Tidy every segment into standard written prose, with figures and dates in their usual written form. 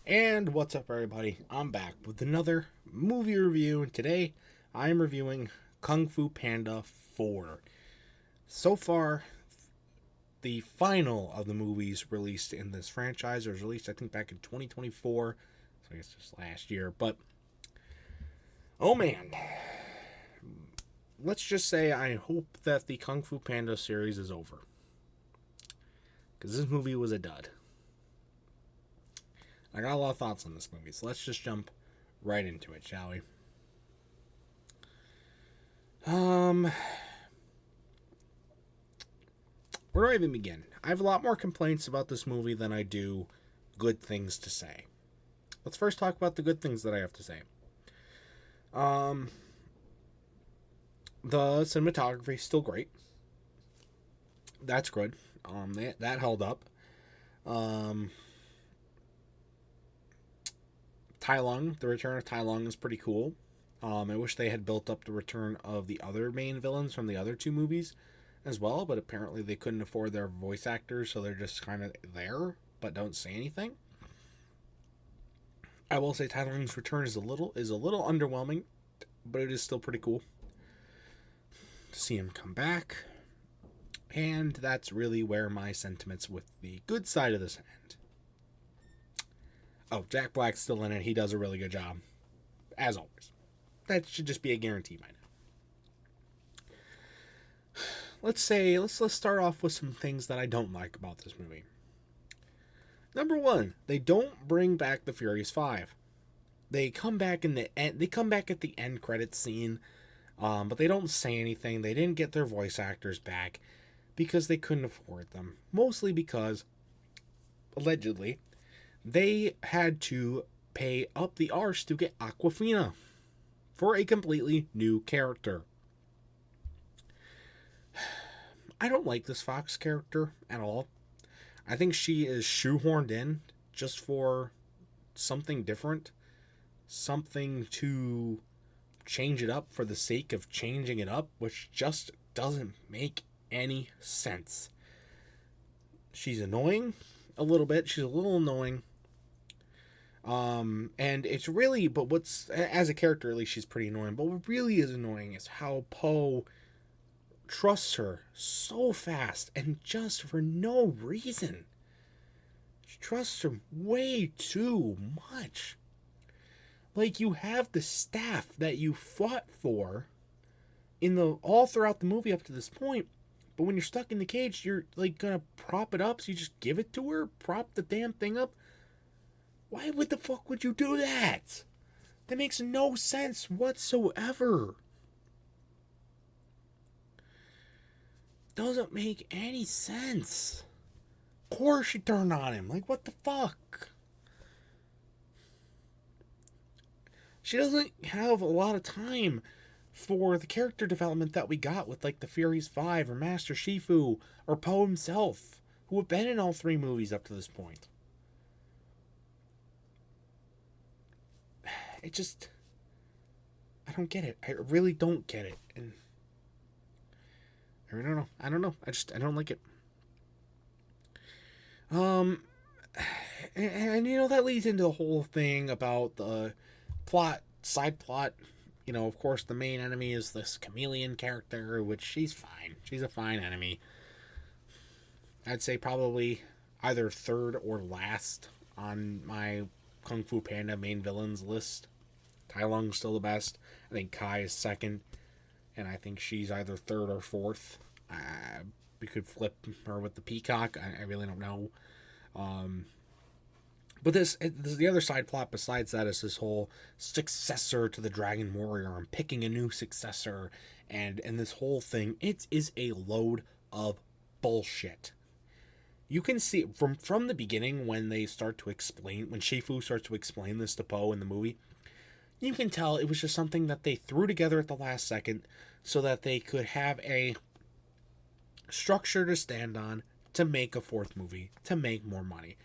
And what's up, everybody? I'm back with another movie review, and today I am reviewing Kung Fu Panda 4. So far, the final of the movies released in this franchise was released, I think, back in 2024, so I guess just last year. But, oh man, let's just say I hope that the Kung Fu Panda series is over, because this movie was a dud. I got a lot of thoughts on this movie, so let's just jump right into it, shall we? Where do I even begin? I have a lot more complaints about this movie than I do good things to say. Let's first talk about the good things that I have to say. The cinematography is still great. That's good. That held up. Tai Lung, the return of Tai Lung is pretty cool. I wish they had built up the return of the other main villains from the other two movies as well, but apparently they couldn't afford their voice actors, so they're just kind of there, but don't say anything. I will say Tai Lung's return is a little underwhelming, but it is still pretty cool to see him come back. And that's really where my sentiments with the good side of this end. Oh, Jack Black's still in it. He does a really good job, as always. That should just be a guarantee by now. Let's start off with some things that I don't like about this movie. Number one, they don't bring back the Furious Five. They come back in the end. They come back at the end credits scene, but they don't say anything. They didn't get their voice actors back because they couldn't afford them. Mostly because, allegedly, they had to pay up the arse to get Aquafina for a completely new character. I don't like this Fox character at all. I think she is shoehorned in just for something different. Something to change it up for the sake of changing it up, which just doesn't make any sense. She's annoying a little bit. She's a little annoying. And it's really, but what's, as a character at least, she's pretty annoying, but what really is annoying is how Poe trusts her so fast and just for no reason. She trusts her way too much. Like, you have the staff that you fought for all throughout the movie up to this point, but when you're stuck in the cage, you're like gonna prop it up, so you just give it to her, prop the damn thing up. Why would the fuck would you do that? That makes no sense whatsoever. Doesn't make any sense. Of course she turned on him. Like, what the fuck? She doesn't have a lot of time for the character development that we got with, like, the Furious Five or Master Shifu or Poe himself, who have been in all three movies up to this point. I don't get it. I really don't get it. And I don't know. I don't like it. And that leads into the whole thing about the side plot. Of course, the main enemy is this chameleon character, which she's fine. She's a fine enemy. I'd say probably either third or last on my Kung Fu Panda main villains list. Tai Lung's still the best. I think Kai is second. And I think she's either third or fourth. We could flip her with the peacock. I really don't know. But this the other side plot besides that is this whole successor to the Dragon Warrior. I'm picking a new successor. And this whole thing, it is a load of bullshit. You can see from the beginning when they start to explain, when Shifu starts to explain this to Poe in the movie, you can tell it was just something that they threw together at the last second so that they could have a structure to stand on to make a fourth movie, to make more money.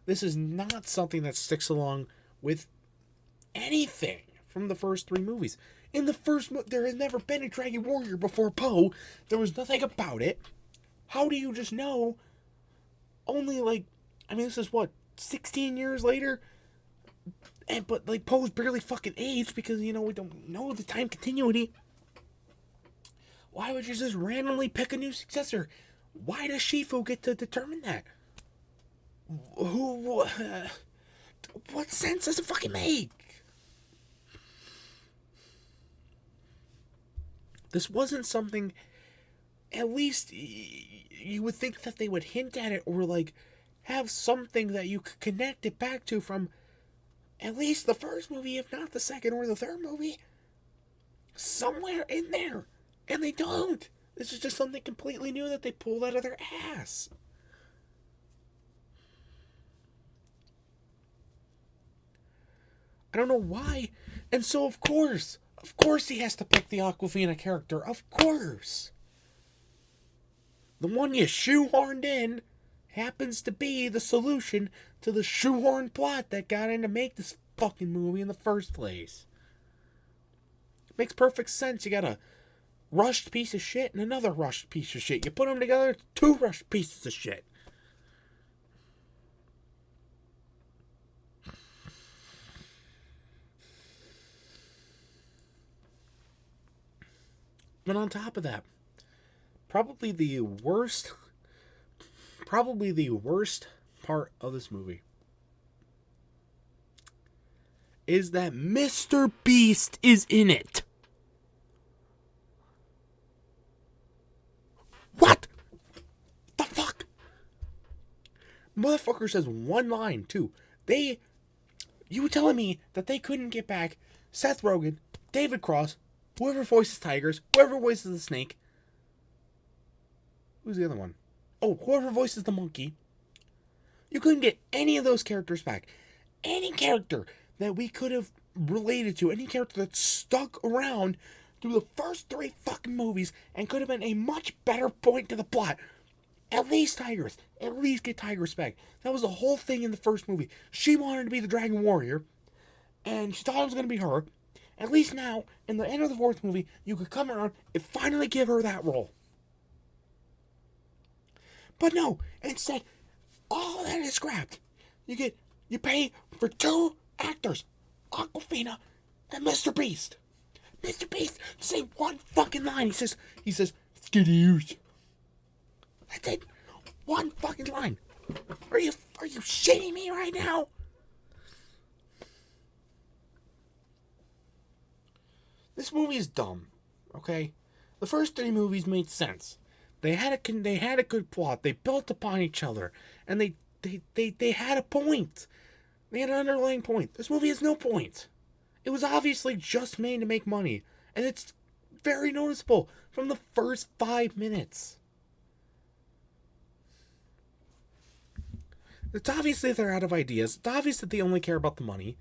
This is not something that sticks along with anything from the first three movies. In the first movie, there has never been a Dragon Warrior before Poe. There was nothing about it. How do you just know? Only this is what, 16 years later? But like Poe's barely fucking aged because we don't know the time continuity. Why would you just randomly pick a new successor? Why does Shifu get to determine that? Who? What sense does it fucking make? This wasn't something. At least you would think that they would hint at it or like have something that you could connect it back to from at least the first movie, if not the second or the third movie. Somewhere in there. And they don't. This is just something completely new that they pulled out of their ass. I don't know why. And so, of course he has to pick the Awkwafina character. Of course. The one you shoehorned in happens to be the solution to the shoehorned plot that got in to make this fucking movie in the first place. Makes perfect sense. You got a rushed piece of shit and another rushed piece of shit. You put them together, two rushed pieces of shit. But on top of that, probably the worst part of this movie is that Mr. Beast is in it. What the fuck? Motherfucker says one line too. You were telling me that they couldn't get back Seth Rogen, David Cross, whoever voices Tigers, whoever voices the snake. Who's the other one? Oh, whoever voices the monkey. You couldn't get any of those characters back. Any character that we could have related to, any character that stuck around through the first 3 fucking movies and could have been a much better point to the plot. At least Tigers. At least get Tigers back. That was the whole thing in the first movie. She wanted to be the Dragon Warrior, and she thought it was going to be her. At least now, in the end of the 4th movie, you could come around and finally give her that role. But no, instead, all that is scrapped. You pay for 2 actors, Awkwafina and Mr. Beast. Mr. Beast, say one fucking line. He says, "Skidoosh." That's it. One fucking line. Are you shitting me right now? This movie is dumb. Okay, the first 3 movies made sense. They had a good plot. They built upon each other, and they had a point. They had an underlying point. This movie has no point. It was obviously just made to make money, and it's very noticeable from the first 5 minutes. It's obvious that they're out of ideas. It's obvious that they only care about the money.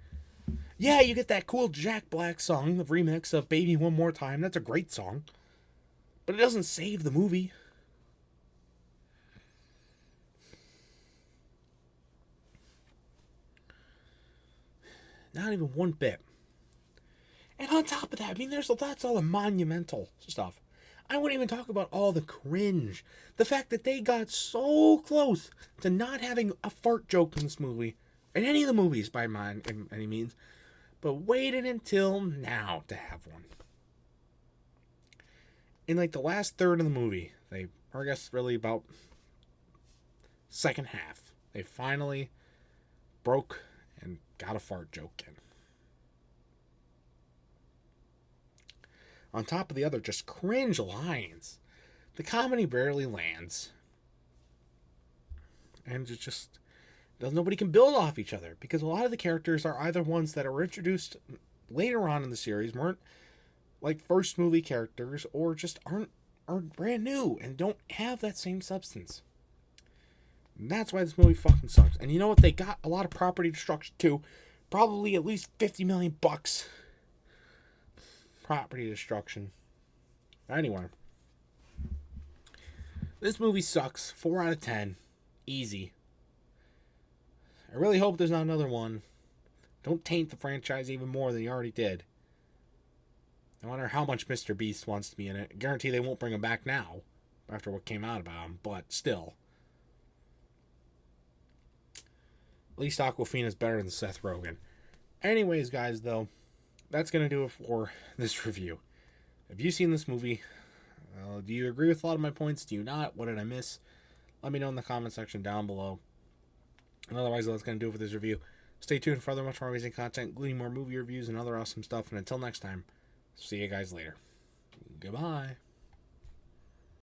Yeah, you get that cool Jack Black song, the remix of Baby One More Time. That's a great song. But it doesn't save the movie. Not even one bit. And on top of that, I mean, that's all the monumental stuff. I wouldn't even talk about all the cringe. The fact that they got so close to not having a fart joke in this movie. In any of the movies, by any means. But waited until now to have one. In like the last third of the movie, or I guess really about second half, they finally broke and got a fart joke in. On top of the other just cringe lines, the comedy barely lands. And it just nobody can build off each other, because a lot of the characters are either ones that are introduced later on in the series, weren't like first movie characters, or just aren't brand new and don't have that same substance. And that's why this movie fucking sucks. And you know what? They got a lot of property destruction too. Probably at least $50 million property destruction. Anyway, this movie sucks. 4 out of 10. Easy. I really hope there's not another one. Don't taint the franchise even more than you already did. No matter how much Mr. Beast wants to be in it. I guarantee they won't bring him back now, after what came out about him, but still. At least Awkwafina's better than Seth Rogen. Anyways, guys, though, that's going to do it for this review. Have you seen this movie? Do you agree with a lot of my points? Do you not? What did I miss? Let me know in the comment section down below. And otherwise, that's going to do it for this review. Stay tuned for other much more amazing content, including more movie reviews and other awesome stuff. And until next time, see you guys later. Goodbye.